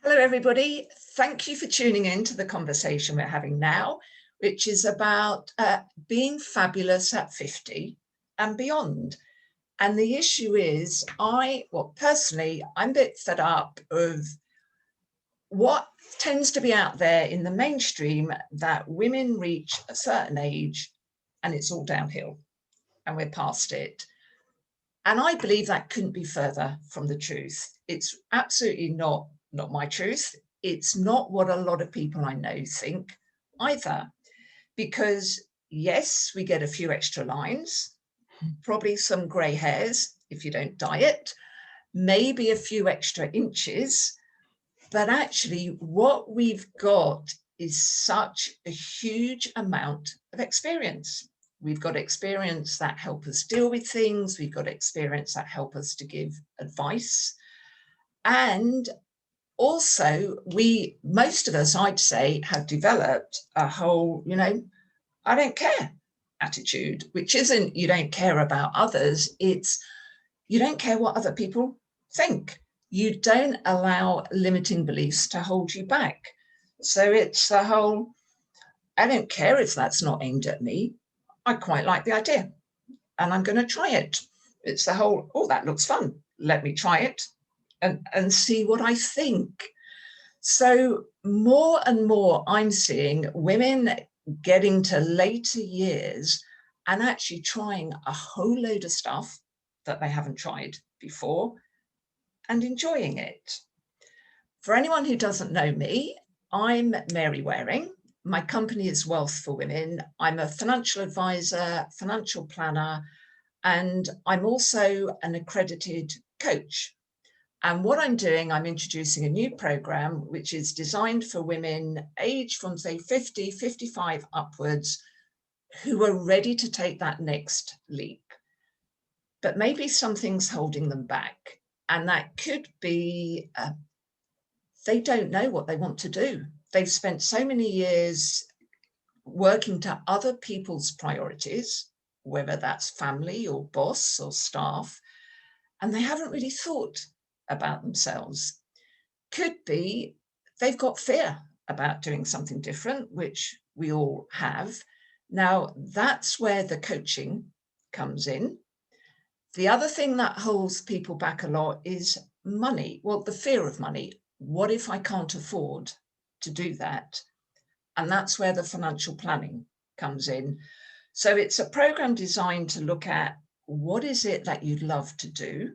Hello, everybody. Thank you for tuning in to the conversation we're having now, which is about being fabulous at 50 and beyond. And the issue is, personally, I'm a bit fed up of what tends to be out there in the mainstream, that women reach a certain age and it's all downhill and we're past it. And I believe that couldn't be further from the truth. It's absolutely not my truth. It's not what a lot of people I know think either. Because yes, we get a few extra lines, probably some grey hairs if you don't dye it, maybe a few extra inches. But actually what we've got is such a huge amount of experience. We've got experience that help us deal with things. We've got experience that help us to give advice. And also most of us, I'd say, have developed a whole, I don't care attitude, which isn't you don't care about others. It's you don't care what other people think. You don't allow limiting beliefs to hold you back. So it's the whole, I don't care if that's not aimed at me. I quite like the idea and I'm going to try it. It's the whole, oh, that looks fun. Let me try it and see what I think. So more and more I'm seeing women getting to later years and actually trying a whole load of stuff that they haven't tried before and enjoying it. For anyone who doesn't know me, I'm Mary Waring. My company is Wealth for Women. I'm a financial advisor, financial planner, and I'm also an accredited coach. And what I'm doing, I'm introducing a new program which is designed for women aged from, say, 50, 55 upwards, who are ready to take that next leap. But maybe something's holding them back. And that could be they don't know what they want to do. They've spent so many years working to other people's priorities, whether that's family or boss or staff, and they haven't really thought about themselves. Could be they've got fear about doing something different, which we all have. Now, that's where the coaching comes in. The other thing that holds people back a lot is money. Well, the fear of money. What if I can't afford to do that? And that's where the financial planning comes in. So it's a program designed to look at what is it that you'd love to do.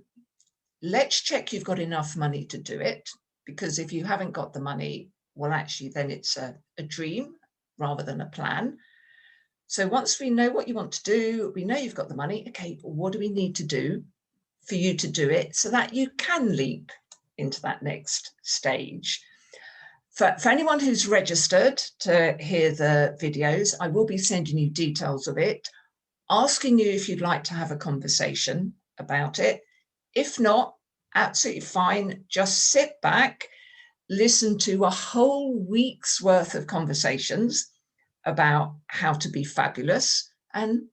Let's check you've got enough money to do it, because if you haven't got the money, well, actually, then it's a dream rather than a plan. So once we know what you want to do, we know you've got the money. Okay, what do we need to do for you to do it so that you can leap into that next stage? For anyone who's registered to hear the videos, I will be sending you details of it, asking you if you'd like to have a conversation about it. If not, absolutely fine. Just sit back, listen to a whole week's worth of conversations about how to be fabulous, and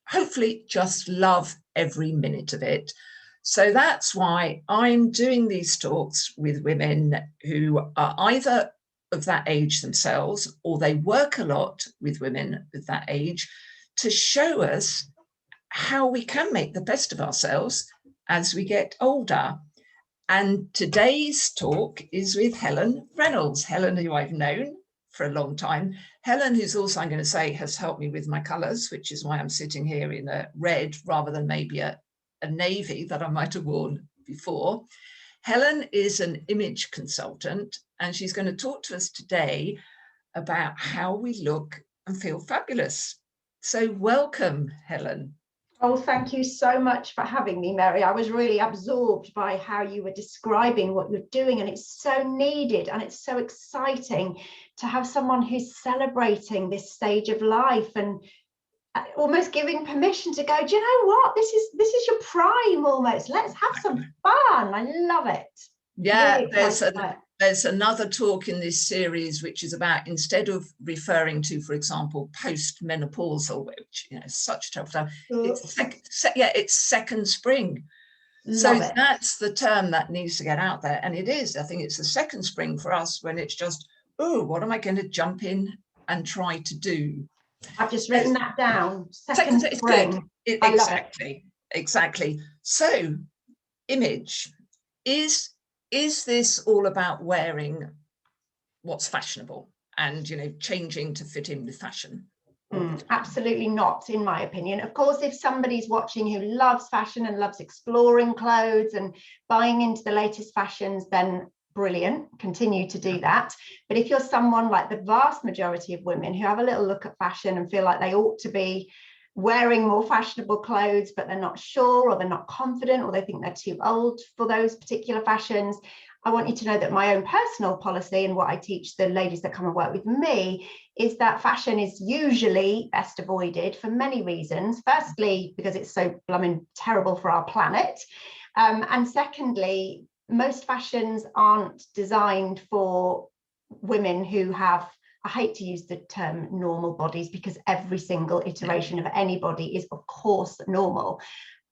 hopefully just love every minute of it. So that's why I'm doing these talks with women who are either of that age themselves, or they work a lot with women of that age, to show us how we can make the best of ourselves as we get older. And today's talk is with Helen Reynolds. Helen, who I've known for a long time. Helen, who's also, I'm going to say, has helped me with my colours, which is why I'm sitting here in a red rather than maybe a navy that I might have worn before. Helen is an image consultant, and she's going to talk to us today about how we look and feel fabulous. So welcome, Helen. Oh, thank you so much for having me, Mary. I was really absorbed by how you were describing what you're doing, and it's so needed and it's so exciting to have someone who's celebrating this stage of life and almost giving permission to go, do you know what? This is your prime almost. Let's have some fun. I love it. Yeah, really there's another talk in this series which is about, instead of referring to, for example, post-menopausal, which, such a tough time, it's second spring. So Love it. that's the term that needs to get out there. And it is, I think it's the second spring for us when it's just, oh, what am I going to jump in and try to do? I've just written that down. Second It's spring. good. I love it. Exactly. So image, is this all about wearing what's fashionable and, you know, changing to fit in with fashion? Absolutely not, in my opinion. Of course, if somebody's watching who loves fashion and loves exploring clothes and buying into the latest fashions, then brilliant, continue to do that. But if you're someone like the vast majority of women who have a little look at fashion and feel like they ought to be wearing more fashionable clothes, but they're not sure, or they're not confident, or they think they're too old for those particular fashions, I want you to know that my own personal policy and what I teach the ladies that come and work with me is that fashion is usually best avoided for many reasons. Firstly, because it's so blooming terrible for our planet. And secondly, most fashions aren't designed for women who have, I hate to use the term normal bodies, because every single iteration of any body is of course normal.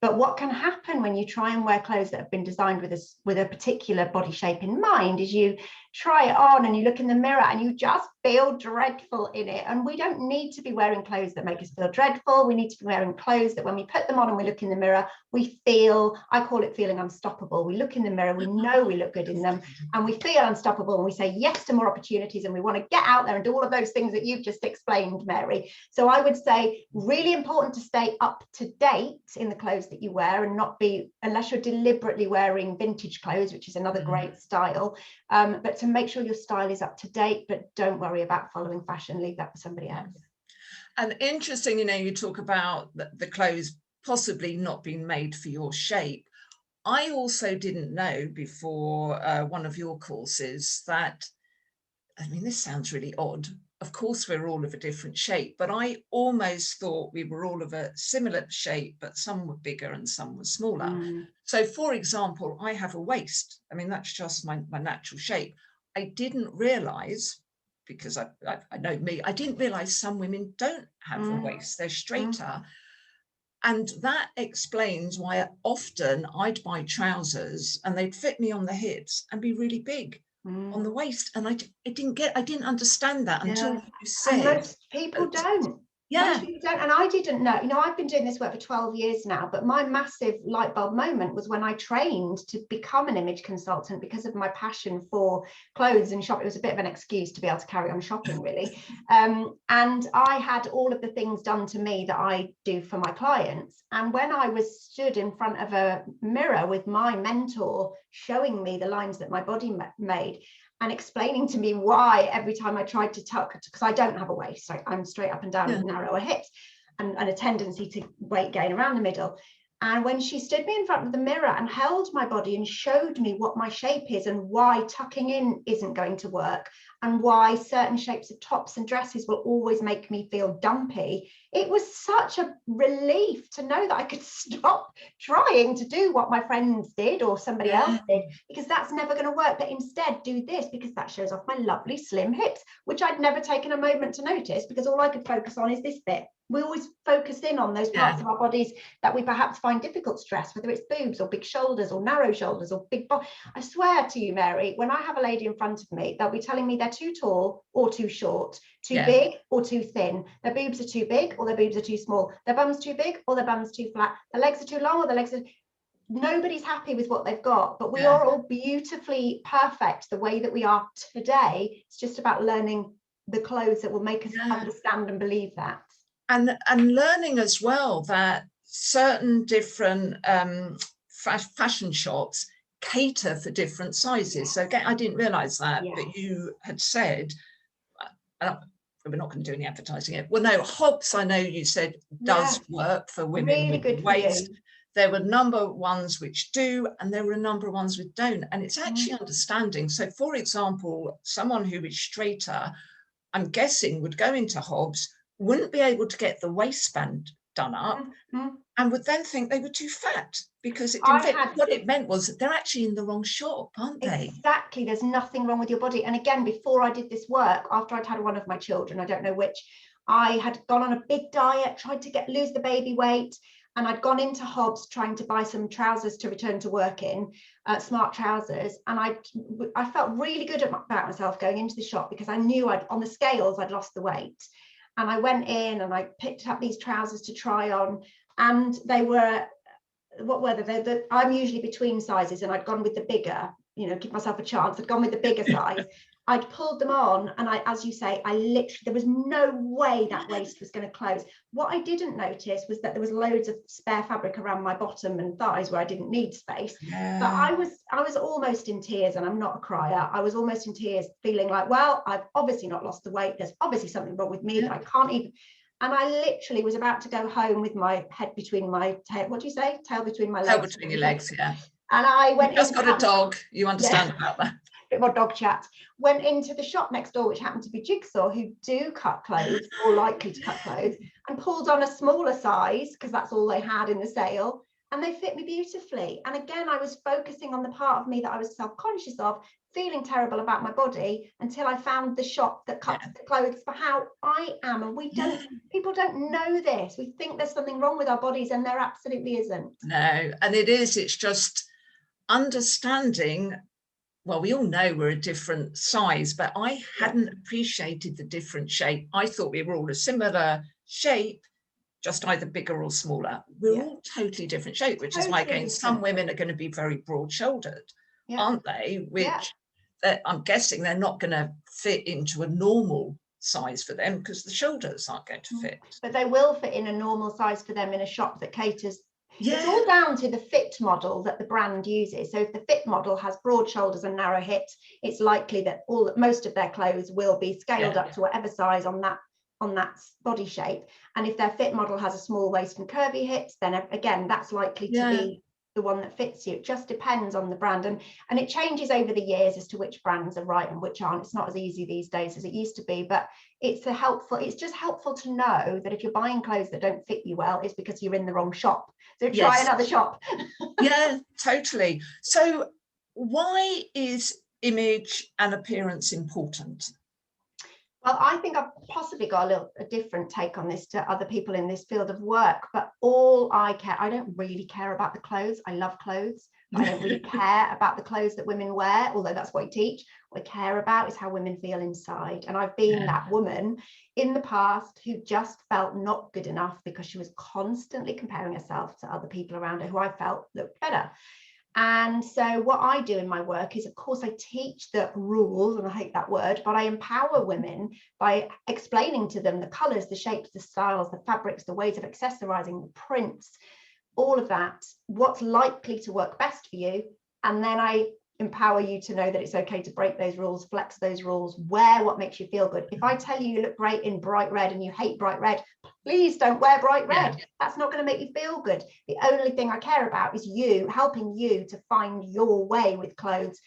But what can happen when you try and wear clothes that have been designed with a particular body shape in mind is you try it on and you look in the mirror and you just feel dreadful in it. And we don't need to be wearing clothes that make us feel dreadful. We need to be wearing clothes that when we put them on and we look in the mirror, we feel, I call it feeling unstoppable. We look in the mirror, we know we look good in them, and we feel unstoppable, and we say yes to more opportunities, and we want to get out there and do all of those things that you've just explained, Mary. So I would say really important to stay up to date in the clothes that you wear, and not be, unless you're deliberately wearing vintage clothes, which is another great style, but to make sure your style is up to date. But don't worry about following fashion, leave that for somebody else. And interesting, you know, you talk about the clothes possibly not being made for your shape. I also didn't know before one of your courses that, I mean, this sounds really odd. Of course, we're all of a different shape, but I almost thought we were all of a similar shape, but some were bigger and some were smaller. So, for example, I have a waist. I mean, that's just my natural shape. I didn't realize, because I know me, I didn't realize some women don't have a waist, they're straighter. And that explains why often I'd buy trousers and they'd fit me on the hips and be really big on the waist. And I didn't understand that until you said. And most people don't. Most people don't. And I didn't know, you know, I've been doing this work for 12 years now, but my massive light bulb moment was when I trained to become an image consultant because of my passion for clothes and shopping. It was a bit of an excuse to be able to carry on shopping, really. And I had all of the things done to me that I do for my clients. And when I was stood in front of a mirror with my mentor showing me the lines that my body made, and explaining to me why every time I tried to tuck, because I don't have a waist, so I'm straight up and down with narrower hips and a tendency to weight gain around the middle. And when she stood me in front of the mirror and held my body and showed me what my shape is and why tucking in isn't going to work and why certain shapes of tops and dresses will always make me feel dumpy, it was such a relief to know that I could stop trying to do what my friends did or somebody else did, because that's never going to work. But instead do this, because that shows off my lovely slim hips, which I'd never taken a moment to notice, because all I could focus on is this bit. We always focus in on those parts of our bodies that we perhaps find difficult to dress, whether it's boobs or big shoulders or narrow shoulders or big body. I swear to you, Mary, when I have a lady in front of me, they'll be telling me they're too tall or too short, too big or too thin. Their boobs are too big or their boobs are too small. Their bum's too big or their bum's too flat. Their legs are too long or their legs are... Nobody's happy with what they've got, but we are all beautifully perfect the way that we are today. It's just about learning the clothes that will make us understand and believe that. And learning as well that certain different fashion shops cater for different sizes. So again, I didn't realize that, but you had said, we're not going to do any advertising it. Well, no, Hobbs, I know you said does work for women really with good waist. There were a number of ones which do, and there were a number of ones which don't. And it's actually understanding. So for example, someone who is straighter, I'm guessing would go into Hobbs, wouldn't be able to get the waistband done up, and would then think they were too fat because it didn't fit. What it meant was that they're actually in the wrong shop, aren't they? Exactly. There's nothing wrong with your body. And again, before I did this work, after I'd had one of my children, I don't know which, I had gone on a big diet, tried to lose the baby weight. And I'd gone into Hobbs trying to buy some trousers to return to work in, smart trousers. And I felt really good about myself going into the shop because I knew on the scales, I'd lost the weight. And I went in and I picked up these trousers to try on, and they were, what were they? I'm usually between sizes, and I'd gone with the bigger, give myself a chance. I'd gone with the bigger size. I'd pulled them on, and as you say, there was no way that waist was going to close. What I didn't notice was that there was loads of spare fabric around my bottom and thighs where I didn't need space. Yeah. But I was almost in tears, and I'm not a crier. I was almost in tears, feeling like, well, I've obviously not lost the weight. There's obviously something wrong with me that I can't even. And I literally was about to go home with my head between my tail. What do you say? Tail between my legs. Tail between your legs, yeah. And I went. You've just got a dog. You understand about that. Bit more dog chat. Went into the shop next door, which happened to be Jigsaw, who do cut clothes, more likely to cut clothes, and pulled on a smaller size because that's all they had in the sale, and they fit me beautifully. And again, I was focusing on the part of me that I was self-conscious of, feeling terrible about my body, until I found the shop that cuts the clothes for how I am. And people don't know this. We think there's something wrong with our bodies, and there absolutely isn't. No, and it's just understanding. Well, we all know we're a different size, but I hadn't appreciated the different shape. I thought we were all a similar shape, just either bigger or smaller. We're all totally different shape, which is why, again, some women are going to be very broad-shouldered, aren't they? Which I'm guessing they're not going to fit into a normal size for them because the shoulders aren't going to fit. But they will fit in a normal size for them in a shop that caters. It's all down to the fit model that the brand uses. So if the fit model has broad shoulders and narrow hips, it's likely that most of their clothes will be scaled up to whatever size on that body shape. And if their fit model has a small waist and curvy hips, then again, that's likely to be the one that fits you. It just depends on the brand, and it changes over the years as to which brands are right and which aren't. It's not as easy these days as it used to be, but it's just helpful to know that if you're buying clothes that don't fit you well, it's because you're in the wrong shop. So try another shop. Yeah, totally. So why is image and appearance important? Well, I think I've possibly got a different take on this to other people in this field of work, but I don't really care about the clothes. I love clothes. I don't really care about the clothes that women wear, although that's what I teach. What I care about is how women feel inside. And I've been that woman in the past who just felt not good enough because she was constantly comparing herself to other people around her who I felt looked better. And so what I do in my work is, of course, I teach the rules, and I hate that word, but I empower women by explaining to them the colors, the shapes, the styles, the fabrics, the ways of accessorizing, the prints, all of that, what's likely to work best for you. And then I empower you to know that it's okay to break those rules, flex those rules, wear what makes you feel good. If I tell you look great in bright red and you hate bright red, please don't wear bright red. That's not going to make you feel good. The only thing I care about is helping you to find your way with clothes.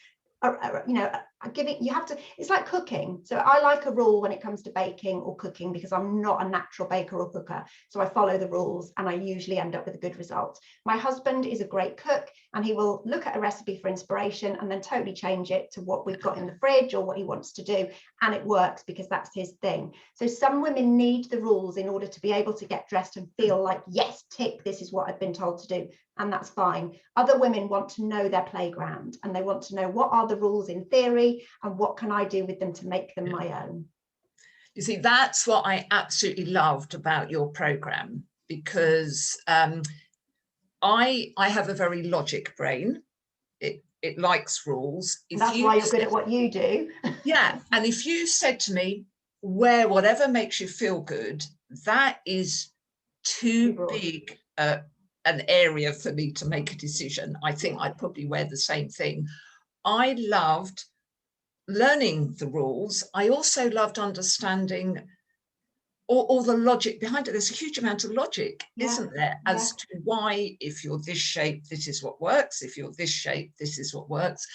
It's like cooking. So I like a rule when it comes to baking or cooking because I'm not a natural baker or cooker. So I follow the rules and I usually end up with a good result. My husband is a great cook, and he will look at a recipe for inspiration and then totally change it to what we've got in the fridge or what he wants to do. And it works because that's his thing. So some women need the rules in order to be able to get dressed and feel like, yes, tick, this is what I've been told to do. And that's fine. Other women want to know their playground, and they want to know what are the rules in theory and what can I do with them to make them my own. You see, that's what I absolutely loved about your program, because I have a very logic brain. It likes rules. That's why you're good at what you do. Yeah. And if you said to me, wear whatever makes you feel good, that is too big an area for me to make a decision. I think I'd probably wear the same thing. I loved learning the rules. I also loved understanding all the logic behind it. There's a huge amount of logic, isn't there, as to why, if you're this shape, this is what works. If you're this shape, this is what works.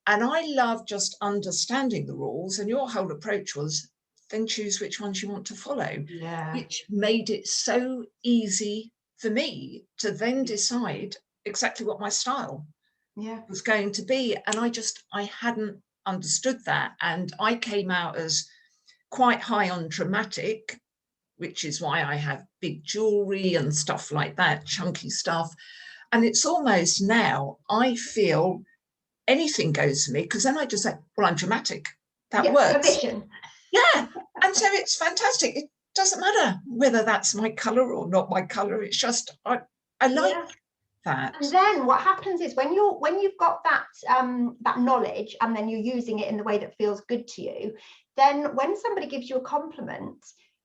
And I love just understanding the rules. And your whole approach was then choose which ones you want to follow, which made it so easy for me to then decide exactly what my style was going to be. And I hadn't understood that. And I came out as quite high on dramatic, which is why I have big jewelry and stuff like that, chunky stuff. And it's almost now, I feel anything goes for me, because then I just say, well, I'm dramatic. That works. Permission. Yeah. And so it's fantastic. It doesn't matter whether that's my colour or not my colour. It's just, I like that. And then what happens is when you've got that that knowledge, and then you're using it in the way that feels good to you, then when somebody gives you a compliment,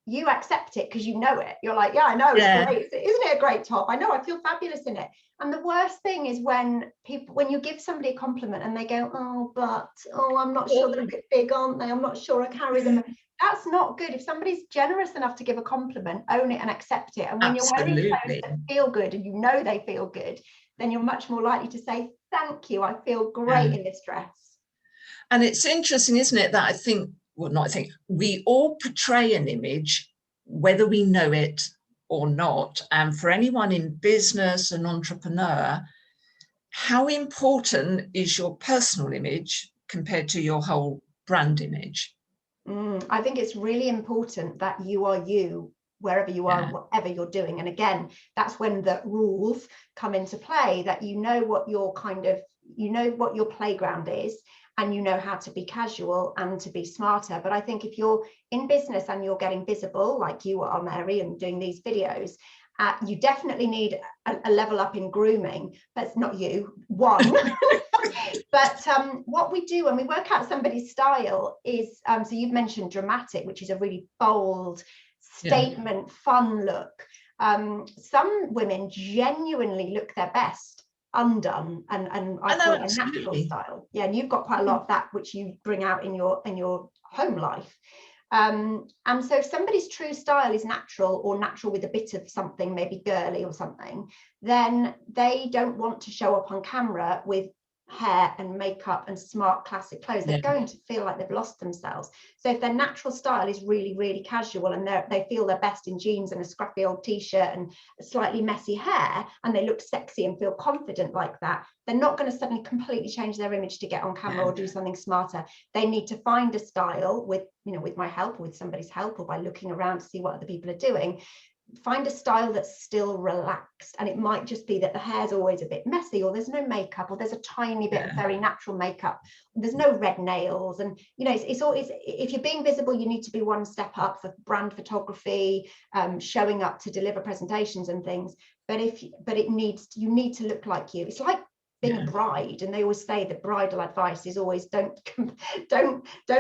you accept it because you know it. You're like, yeah, I know, it's great. Isn't it a great top? I know, I feel fabulous in it. And the worst thing is when you give somebody a compliment and they go, oh, I'm not sure, they're a bit big, aren't they? I'm not sure I carry them. That's not good. If somebody's generous enough to give a compliment, own it and accept it. And when you're wearing clothes that feel good and you know they feel good, then you're much more likely to say, thank you, I feel great in this dress. And it's interesting, isn't it, that we all portray an image, whether we know it or not. And for anyone in business, an entrepreneur, how important is your personal image compared to your whole brand image? I think it's really important that you are you, wherever you are, whatever you're doing. And again, that's when the rules come into play, that you know what your playground is, and you know how to be casual and to be smarter. But I think if you're in business and you're getting visible, like you are, Mary, and doing these videos, you definitely need a level up in grooming. That's not you, one. But what we do when we work out somebody's style is, so you've mentioned dramatic, which is a really bold statement, fun look. Some women genuinely look their best undone, and I call it a natural style. Yeah, and you've got quite a lot of that, which you bring out in your home life. And so if somebody's true style is natural, or natural with a bit of something, maybe girly or something, then they don't want to show up on camera with hair and makeup and smart classic clothes. They're going to feel like they've lost themselves. So if their natural style is really, really casual, and they feel their best in jeans and a scruffy old t-shirt and slightly messy hair, and they look sexy and feel confident like that, they're not going to suddenly completely change their image to get on camera or do something smarter. They need to find a style with my help, or with somebody's help, or by looking around to see what other people are doing. Find a style that's still relaxed, and it might just be that the hair's always a bit messy, or there's no makeup, or there's a tiny bit of very natural makeup, there's no red nails, and it's always, if you're being visible, you need to be one step up for brand photography, showing up to deliver presentations and things. But you need to look like you. It's like being a bride, and they always say the bridal advice is always don't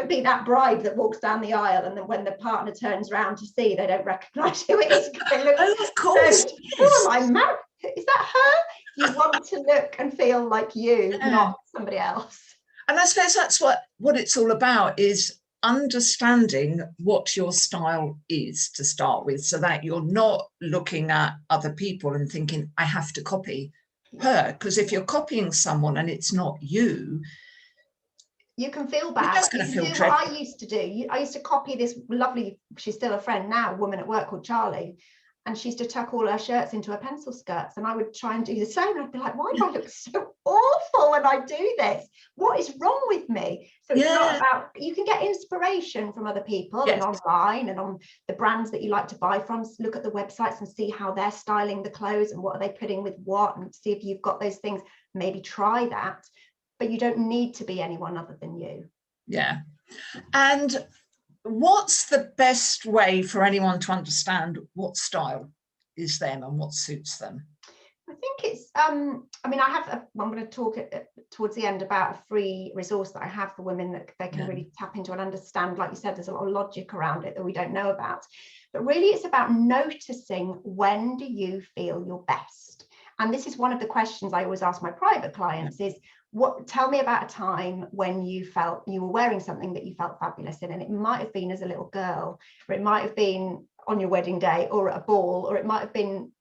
be that bride that walks down the aisle, and then when the partner turns around to see, they don't recognize who it is. Of course. Who am I married? Is that her? You want to look and feel like you, not somebody else. And I suppose that's what it's all about, is understanding what your style is to start with, so that you're not looking at other people and thinking, I have to copy her. Because if you're copying someone and it's not you, you can feel bad. You're just going to feel dreadful. What I used to do, I used to copy this lovely, she's still a friend now, a woman at work called Charlie, and she used to tuck all her shirts into her pencil skirts, and I would try and do the same. I'd be like, why do I look so awful when I do this? What is wrong with me? So it's not about, you can get inspiration from other people and online and on the brands that you like to buy from. Look at the websites and see how they're styling the clothes and what are they putting with what, and see if you've got those things. Maybe try that, but you don't need to be anyone other than you. Yeah. And what's the best way for anyone to understand what style is them and what suits them? I think it's, I'm going to talk towards the end about a free resource that I have for women that they can really tap into and understand. Like you said, there's a lot of logic around it that we don't know about. But really, it's about noticing, when do you feel your best? And this is one of the questions I always ask my private clients is, tell me about a time when you felt you were wearing something that you felt fabulous in. And it might have been as a little girl, or it might have been on your wedding day, or at a ball, or it might have been,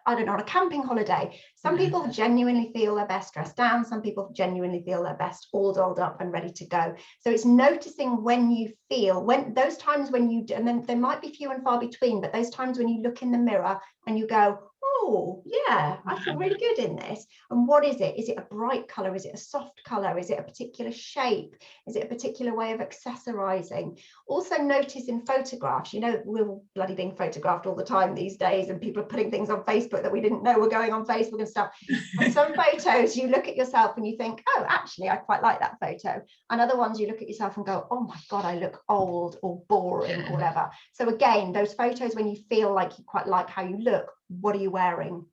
I don't know, on a camping holiday. Some people genuinely feel their best dressed down. Some people genuinely feel their best all dolled up and ready to go. So it's noticing when you feel, when those times when you, and then there might be few and far between, but those times when you look in the mirror and you go, oh yeah, I feel really good in this. And what is it? Is it a bright color? Is it a soft color? Is it a particular shape? Is it a particular way of accessorizing? Also notice in photographs, you know, we're all bloody being photographed all the time these days, and people are putting things on Facebook that we didn't know were going on Facebook and stuff. And some photos you look at yourself and you think, oh, actually I quite like that photo. And other ones you look at yourself and go, oh my God, I look old or boring or whatever. So again, those photos when you feel like you quite like how you look, what are you wearing?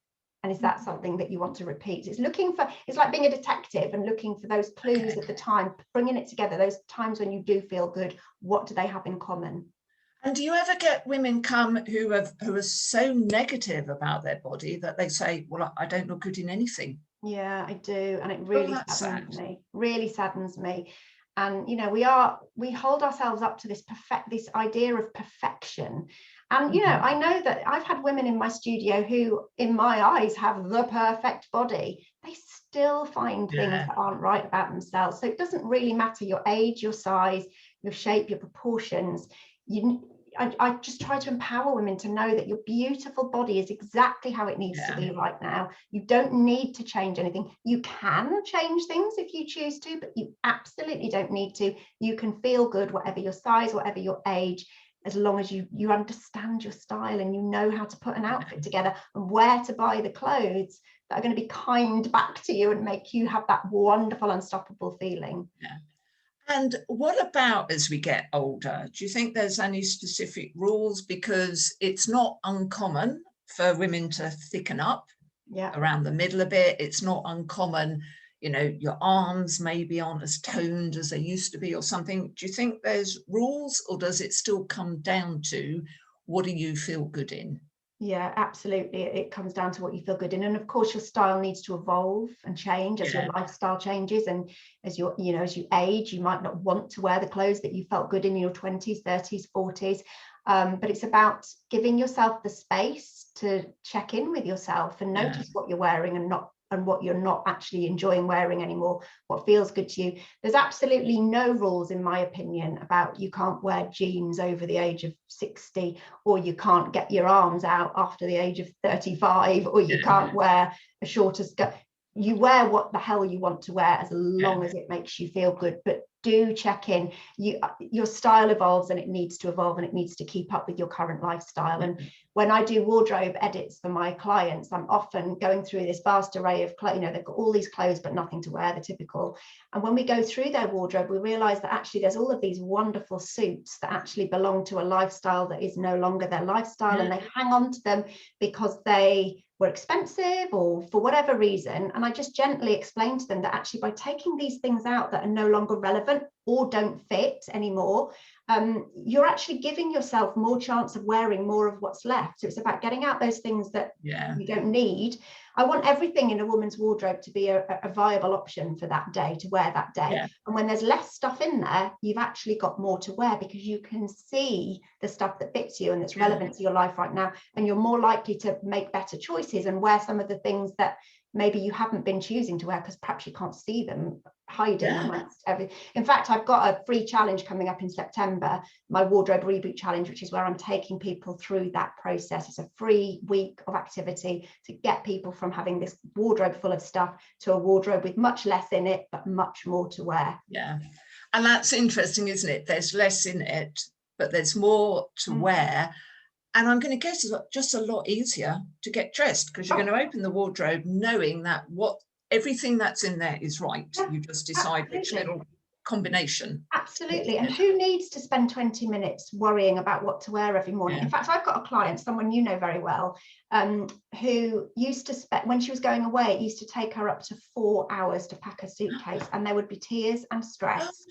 And is that something that you want to repeat? It's looking for, it's like being a detective and looking for those clues at the time, bringing it together, those times when you do feel good, what do they have in common? And do you ever get women come who are so negative about their body that they say, well, I don't look good in anything? Yeah, I do. And it really saddens me, really saddens me. And, you know, we hold ourselves up to this idea of perfection. And, you know, I know that I've had women in my studio who, in my eyes, have the perfect body. They still find things that aren't right about themselves. So it doesn't really matter your age, your size, your shape, your proportions. I just try to empower women to know that your beautiful body is exactly how it needs to be right now. You don't need to change anything. You can change things if you choose to, but you absolutely don't need to. You can feel good, whatever your size, whatever your age, as long as you understand your style and you know how to put an outfit together and where to buy the clothes that are going to be kind back to you and make you have that wonderful, unstoppable feeling. And what about as we get older? Do you think there's any specific rules? Because it's not uncommon for women to thicken up around the middle a bit. It's not uncommon, you know, your arms maybe aren't as toned as they used to be or something. Do you think there's rules, or does it still come down to what do you feel good in? Yeah, absolutely. It comes down to what you feel good in. And of course, your style needs to evolve and change as your lifestyle changes. And as as you age, you might not want to wear the clothes that you felt good in your 20s, 30s, 40s. But it's about giving yourself the space to check in with yourself and notice what you're wearing and what you're not actually enjoying wearing anymore, what feels good to you. There's absolutely no rules, in my opinion, about you can't wear jeans over the age of 60, or you can't get your arms out after the age of 35, or you can't wear a shorter skirt. You wear what the hell you want to wear as long as it makes you feel good. But do check in. Your style evolves and it needs to evolve and it needs to keep up with your current lifestyle. And when I do wardrobe edits for my clients, I'm often going through this vast array of clothes. You know, they've got all these clothes but nothing to wear, the typical. And when we go through their wardrobe, we realize that actually there's all of these wonderful suits that actually belong to a lifestyle that is no longer their lifestyle, and they hang on to them because they were expensive or for whatever reason. And I just gently explain to them that actually by taking these things out that are no longer relevant or don't fit anymore, you're actually giving yourself more chance of wearing more of what's left. So it's about getting out those things that you don't need. I want everything in a woman's wardrobe to be a viable option for that day, to wear that day. And when there's less stuff in there, you've actually got more to wear because you can see the stuff that fits you and that's relevant to your life right now. And you're more likely to make better choices and wear some of the things that maybe you haven't been choosing to wear because perhaps you can't see them hiding amongst everything. In fact, I've got a free challenge coming up in September, my wardrobe reboot challenge, which is where I'm taking people through that process. It's a free week of activity to get people from having this wardrobe full of stuff to a wardrobe with much less in it, but much more to wear. And that's interesting, isn't it? There's less in it, but there's more to wear. And I'm going to guess it's just a lot easier to get dressed because you're going to open the wardrobe knowing that everything that's in there is right. You just decide which little combination. Absolutely. And who needs to spend 20 minutes worrying about what to wear every morning? In fact, I've got a client, someone you know very well, who used to spend, when she was going away, it used to take her up to 4 hours to pack a suitcase, and there would be tears and stress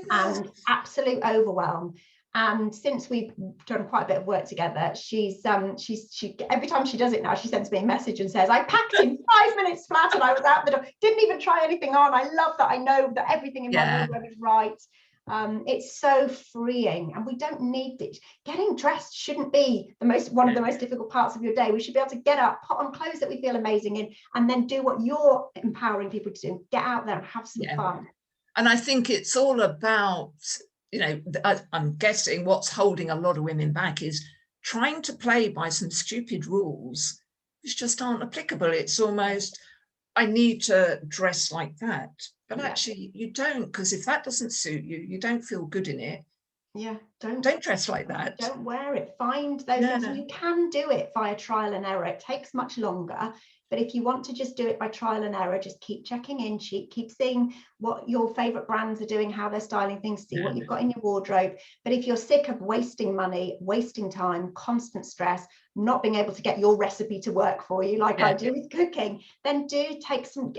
and absolute overwhelm. And since we've done quite a bit of work together, she every time she does it now, she sends me a message and says, I packed in 5 minutes flat and I was out the door, didn't even try anything on. I love that I know that everything in my wardrobe is right. It's so freeing, and we don't need it. Getting dressed shouldn't be one of the most difficult parts of your day. We should be able to get up, put on clothes that we feel amazing in, and then do what you're empowering people to do. Get out there and have some fun. And I think it's all about, you know, I'm guessing what's holding a lot of women back is trying to play by some stupid rules which just aren't applicable. It's almost, I need to dress like that. But Yeah. actually you don't, because if that doesn't suit you, you don't feel good in it. Yeah, Don't dress like that. Don't wear it. Find those things. And you can do it via trial and error. It takes much longer. But if you want to just do it by trial and error, just keep checking in, keep seeing what your favorite brands are doing, how they're styling things, see what you've got in your wardrobe. But if you're sick of wasting money, wasting time, constant stress, not being able to get your recipe to work for you like I do with cooking, then dedicate some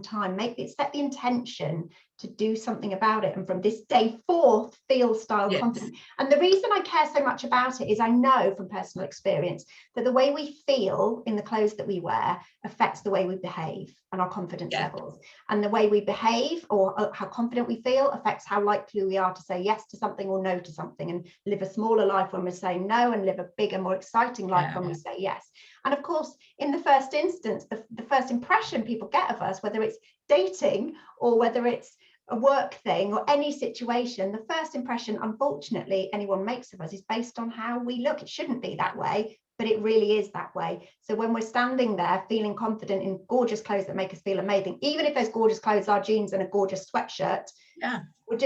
time, set the intention to do something about it. And from this day forth, feel style confident. And the reason I care so much about it is I know from personal experience that the way we feel in the clothes that we wear affects the way we behave and our confidence levels. And the way we behave or how confident we feel affects how likely we are to say yes to something or no to something, and live a smaller life when we're saying no, and live a bigger, more exciting life when we say yes. And of course, in the first instance, the first impression people get of us, whether it's dating or whether it's a work thing or any situation, the first impression, unfortunately, anyone makes of us is based on how we look. It shouldn't be that way, but it really is that way. So when we're standing there feeling confident in gorgeous clothes that make us feel amazing, even if those gorgeous clothes are jeans and a gorgeous sweatshirt, we're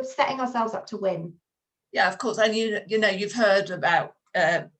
setting ourselves up to win. Yeah, of course. And you know, you've heard about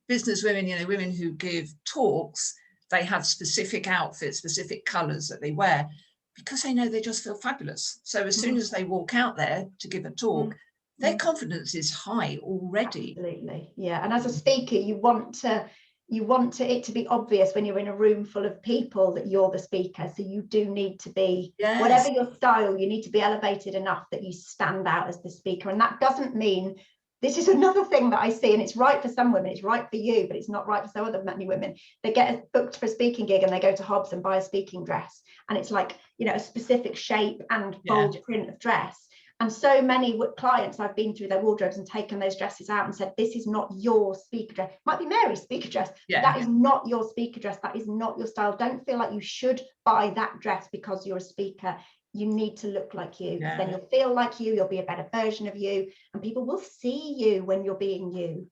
business women, you know, women who give talks, they have specific outfits, specific colors that they wear, because they know they just feel fabulous. So as soon as they walk out there to give a talk, their confidence is high already. Absolutely. Yeah. And as a speaker, you want it to be obvious when you're in a room full of people that you're the speaker. So you do need to be, whatever your style, you need to be elevated enough that you stand out as the speaker. And that doesn't mean, this is another thing that I see, and it's right for some women, it's right for you, but it's not right for so other many women. They get booked for a speaking gig and they go to Hobbs and buy a speaking dress, and it's like, you know, a specific shape and bold print of dress. And so many clients, I've been through their wardrobes and taken those dresses out and said, this is not your speaker dress. Might be Mary's speaker dress, but that is not your speaker dress. That is not your style. Don't feel like you should buy that dress because you're a speaker. You need to look like you. Then you'll feel like you'll be a better version of you, and people will see you when you're being you.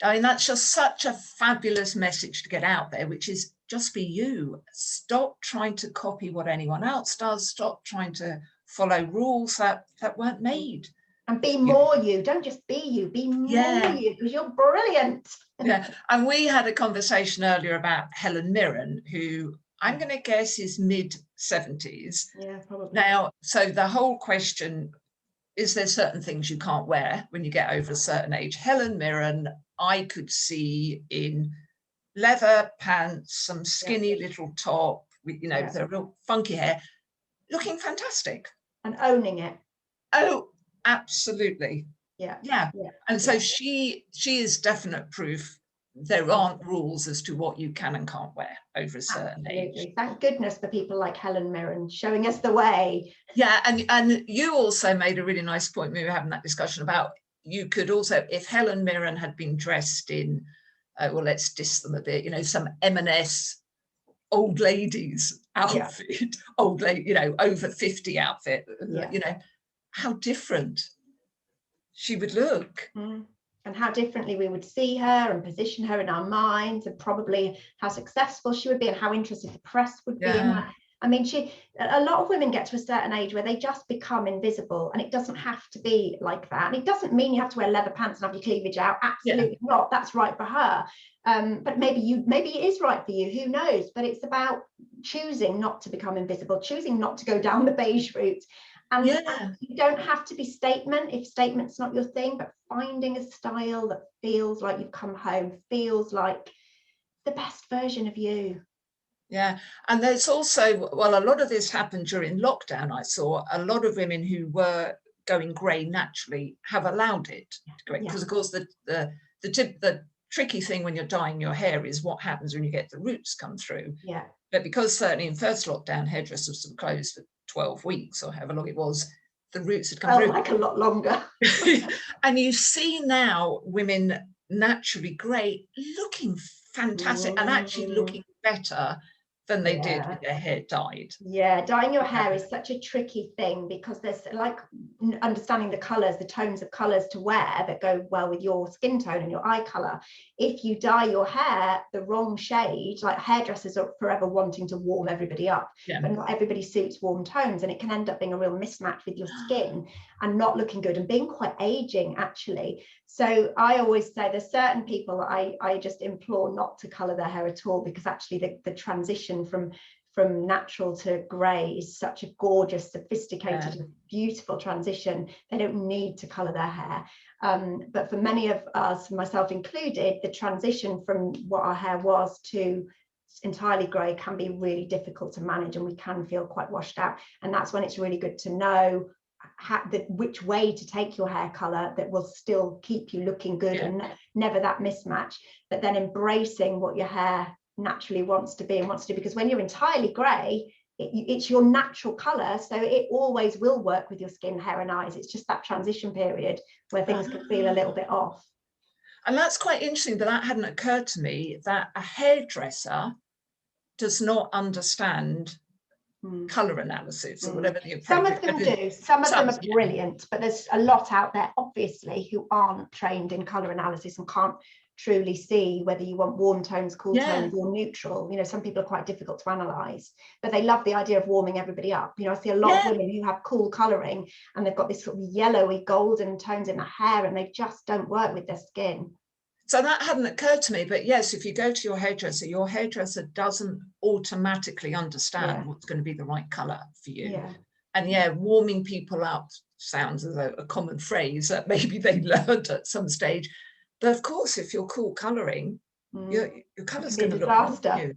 I mean, that's just such a fabulous message to get out there, which is just be you. Stop trying to copy what anyone else does. Stop trying to follow rules that weren't made. And be more you. Don't just be you, be more you, because you're brilliant. And we had a conversation earlier about Helen Mirren, who I'm going to guess is mid-70s. Yeah, probably. Now, so the whole question, is there certain things you can't wear when you get over a certain age? Helen Mirren, I could see in leather pants, some skinny little top with, you know, the real funky hair, looking fantastic. And owning it. Oh, absolutely. Yeah. And so she is definite proof there aren't rules as to what you can and can't wear over a certain age. Thank goodness for people like Helen Mirren showing us the way. Yeah, and you also made a really nice point when we were having that discussion about, you could also, if Helen Mirren had been dressed in, well, let's diss them a bit, you know, some M&S old ladies outfit, old lady, you know, over 50 outfit, you know, how different she would look. And how differently we would see her and position her in our minds, and probably how successful she would be and how interested the press would be in her. I mean, a lot of women get to a certain age where they just become invisible, and it doesn't have to be like that. And it doesn't mean you have to wear leather pants and have your cleavage out. Absolutely not. That's right for her. But maybe it is right for you. Who knows? But it's about choosing not to become invisible, choosing not to go down the beige route. And you don't have to be statement if statement's not your thing, but finding a style that feels like you've come home, feels like the best version of you. Yeah, and there's also, well, a lot of this happened during lockdown. I saw a lot of women who were going grey naturally have allowed it to go, because of course the tricky thing when you're dyeing your hair is what happens when you get the roots come through. But because certainly in first lockdown, hairdressers were closed for 12 weeks or however long it was, the roots had come through. Like a lot longer. And you see now women naturally grey looking fantastic and actually looking better than they did with their hair dyed. Yeah, dyeing your hair is such a tricky thing because there's like understanding the colours, the tones of colours to wear that go well with your skin tone and your eye colour. If you dye your hair the wrong shade, like hairdressers are forever wanting to warm everybody up, but not everybody suits warm tones, and it can end up being a real mismatch with your skin and not looking good and being quite aging actually. So I always say there's certain people I just implore not to colour their hair at all, because actually the transition from natural to grey is such a gorgeous, sophisticated, beautiful transition. They don't need to colour their hair. But for many of us, myself included, the transition from what our hair was to entirely grey can be really difficult to manage, and we can feel quite washed out. And that's when it's really good to know which way to take your hair colour that will still keep you looking good and never that mismatch, but then embracing what your hair naturally wants to be and wants to do, because when you're entirely grey, it's your natural colour, so it always will work with your skin, hair and eyes. It's just that transition period where things can feel a little bit off. And that's quite interesting, that hadn't occurred to me, that a hairdresser does not understand colour analysis or whatever the appropriate. Some of them do, some of them are brilliant, but there's a lot out there obviously who aren't trained in colour analysis and can't truly see whether you want warm tones, cool tones, or neutral. You know, some people are quite difficult to analyse, but they love the idea of warming everybody up. You know, I see a lot of women who have cool colouring and they've got this sort of yellowy golden tones in their hair and they just don't work with their skin. So that hadn't occurred to me, but yes, if you go to your hairdresser doesn't automatically understand what's going to be the right colour for you. And warming people up sounds as a common phrase that maybe they learned at some stage. But of course, if you're cool colouring, your colour's going to look disaster.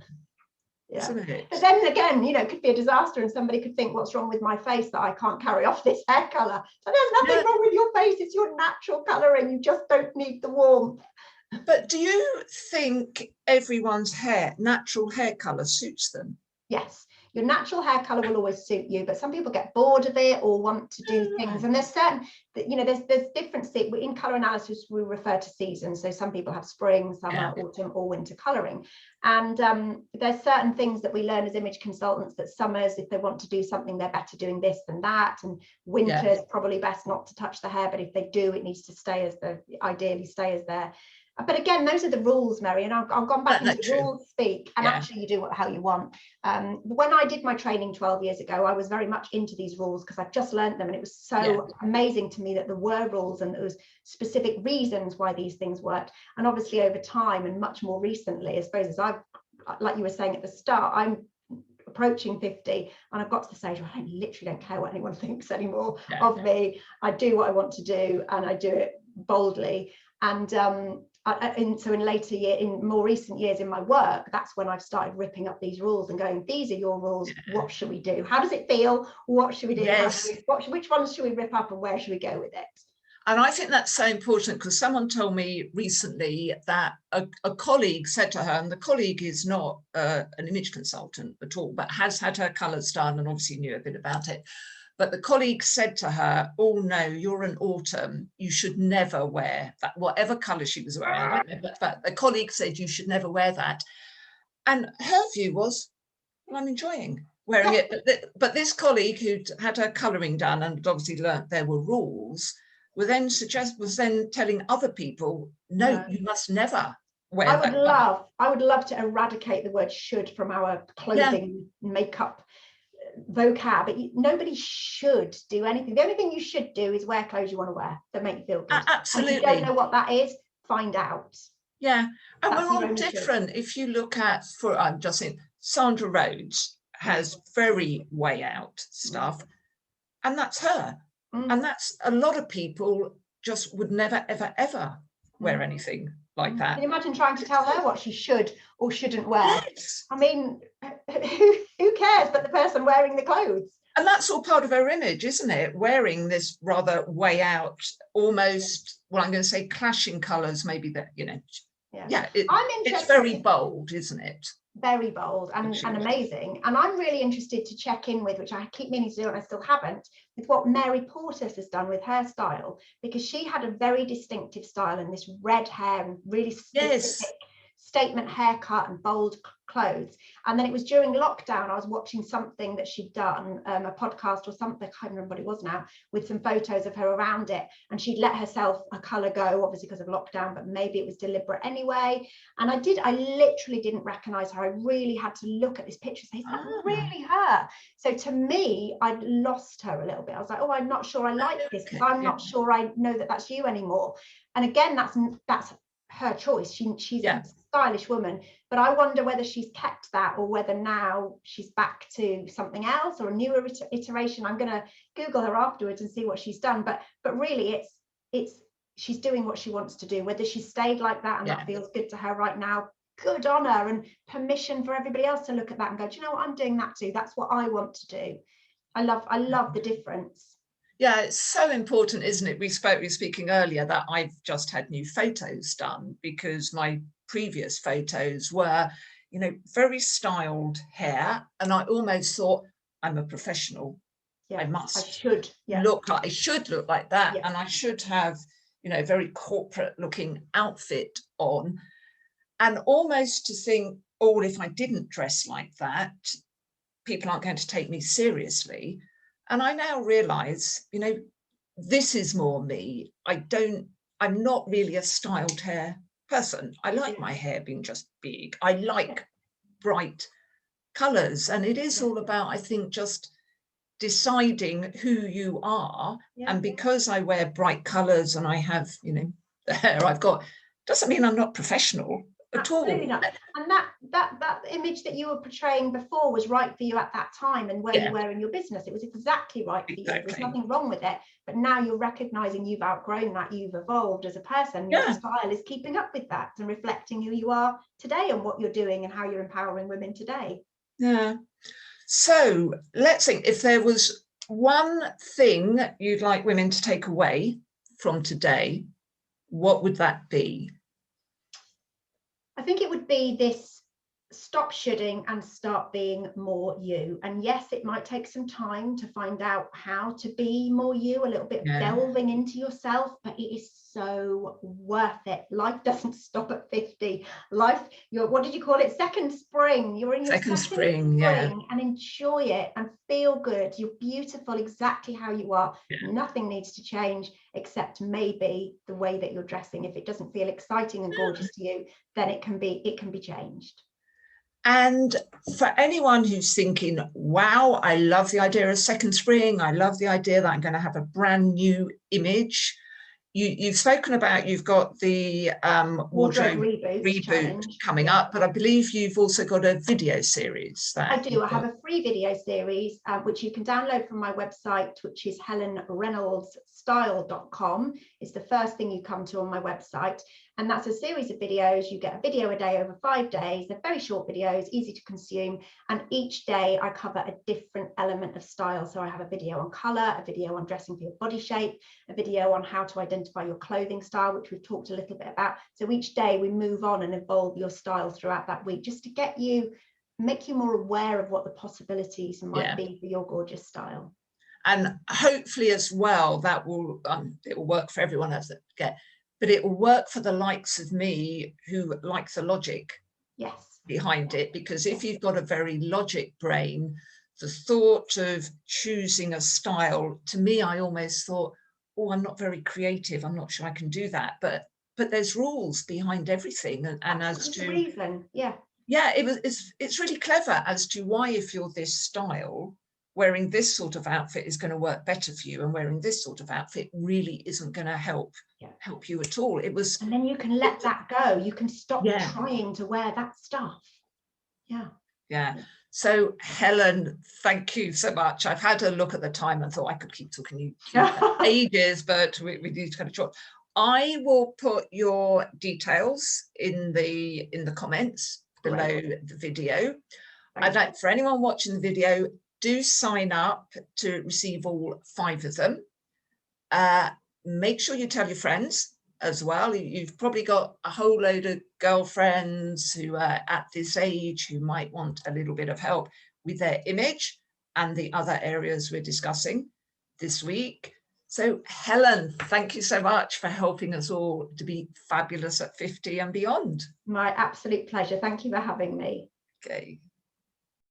But then again, you know, it could be a disaster and somebody could think, what's wrong with my face that I can't carry off this hair colour? So there's nothing wrong with your face, it's your natural colouring, you just don't need the warmth. But do you think everyone's natural hair colour suits them? Yes, your natural hair colour will always suit you, but some people get bored of it or want to do things. And there's certain, you know, there's different, in colour analysis, we refer to seasons. So some people have spring, summer, autumn or winter colouring. And there's certain things that we learn as image consultants that summers, if they want to do something, they're better doing this than that. And winter's probably best not to touch the hair, but if they do, it needs to stay as ideally stay as there. But again, those are the rules, Mary, and I've gone back into rules speak, and actually you do what the hell you want. When I did my training 12 years ago, I was very much into these rules because I've just learned them, and it was so amazing to me that there were rules and there was specific reasons why these things worked. And obviously over time and much more recently, I suppose, as I've, like you were saying at the start, I'm approaching 50 and I've got to the stage where I literally don't care what anyone thinks anymore of me. I do what I want to do and I do it boldly. And so in more recent years in my work, that's when I've started ripping up these rules and going, these are your rules, what should we do? How does it feel? What should we do? Which ones should we rip up and where should we go with it? And I think that's so important, because someone told me recently that a colleague said to her, and the colleague is not an image consultant at all, but has had her colours done and obviously knew a bit about it. But the colleague said to her, oh no, you're an autumn, you should never wear that, whatever colour she was wearing, I don't know, but the colleague said you should never wear that. And her view was, well, I'm enjoying wearing it. But this colleague who'd had her colouring done and obviously learnt there were rules, was then telling other people, no, you must never wear that. I would love to eradicate the word should from our clothing, makeup vocab, but nobody should do anything. The only thing you should do is wear clothes you want to wear that make you feel good. Absolutely. And if you don't know what that is, find out. Yeah, and we're all different. If you look at, I'm just saying, Sandra Rhodes has very way out stuff, and that's her. And that's a lot of people just would never, ever, ever wear anything like that. Can you imagine trying to tell her what she should or shouldn't wear? Yes. I mean, who cares but the person wearing the clothes? And that's all part of her image, isn't it? Wearing this rather way out, almost, well, I'm going to say clashing colours, maybe that, you know. It's very bold, isn't it? Very bold and amazing. And I'm really interested to check in with, which I keep meaning to do and I still haven't, with what Mary Portas has done with her style, because she had a very distinctive style and this red hair and really specific statement haircut and bold clothes. And then it was during lockdown, I was watching something that she'd done, a podcast or something, I can't remember what it was now, with some photos of her around it. And she'd let herself a colour go, obviously because of lockdown, but maybe it was deliberate anyway. And I literally didn't recognise her. I really had to look at this picture and say, is that really her? So to me, I'd lost her a little bit. I was like, oh, I'm not sure I like this, because I'm not sure I know that that's you anymore. And again, that's her choice. She's a stylish woman, but I wonder whether she's kept that, or whether now she's back to something else or a newer iteration. I'm going to Google her afterwards and see what she's done, but really it's she's doing what she wants to do. Whether she stayed like that and that feels good to her right now, good on her, and permission for everybody else to look at that and go, do you know what, I'm doing that too. That's what I want to do. I love the difference. Yeah, it's so important, isn't it? We were speaking earlier that I've just had new photos done, because my previous photos were, you know, very styled hair, and I almost thought, I'm a professional. I should look like that, and I should have, you know, very corporate looking outfit on, and almost to think, oh, if I didn't dress like that, people aren't going to take me seriously. And I now realize, you know, this is more me. I'm not really a styled hair person. I like my hair being just big. I like bright colors. And it is all about, I think, just deciding who you are. And because I wear bright colors and I have, you know, the hair I've got, doesn't mean I'm not professional. Absolutely not. And that image that you were portraying before was right for you at that time and where you were in your business. It was exactly right for you. There's nothing wrong with it. But now you're recognizing you've outgrown that, you've evolved as a person. Your style is keeping up with that and reflecting who you are today and what you're doing and how you're empowering women today. Yeah. So let's think, if there was one thing you'd like women to take away from today, what would that be? I think it would be this: stop shoulding and start being more you. And yes, it might take some time to find out how to be more you, a little bit delving into yourself, but it is so worth it. Life doesn't stop at 50. Life, what did you call it? Second spring. You're in your second spring and enjoy it and feel good. You're beautiful exactly how you are. Nothing needs to change except maybe the way that you're dressing. If it doesn't feel exciting and gorgeous to you, then it can be changed. And for anyone who's thinking, wow, I love the idea of second spring, I love the idea that I'm going to have a brand new image. You've spoken about, you've got the wardrobe reboot coming up, but I believe you've also got a video series. I do. I have a free video series, which you can download from my website, which is helenreynoldsstyle.com. It's the first thing you come to on my website. And that's a series of videos. You get a video a day over 5 days. They're very short videos, easy to consume. And each day I cover a different element of style. So I have a video on color, a video on dressing for your body shape, a video on how to identify your clothing style, which we've talked a little bit about. So each day we move on and evolve your style throughout that week, just to make you more aware of what the possibilities might be for your gorgeous style. And hopefully as well, that will it will work for everyone else but it will work for the likes of me who like the logic behind it, because if you've got a very logic brain, the thought of choosing a style, to me, I almost thought, oh, I'm not very creative, I'm not sure I can do that, but there's rules behind everything, and as to reason, it's really clever as to why, if you're this style, wearing this sort of outfit is going to work better for you, and wearing this sort of outfit really isn't going to help you at all. And then you can let that go. You can stop trying to wear that stuff. So Helen, thank you so much. I've had a look at the time and thought I could keep talking you ages, but we need to cut it short. I will put your details in the comments below the video. I'd like for anyone watching the video, do sign up to receive all 5 of them. Make sure you tell your friends as well. You've probably got a whole load of girlfriends who are at this age who might want a little bit of help with their image and the other areas we're discussing this week. So Helen, thank you so much for helping us all to be fabulous at 50 and beyond. My absolute pleasure. Thank you for having me. Okay.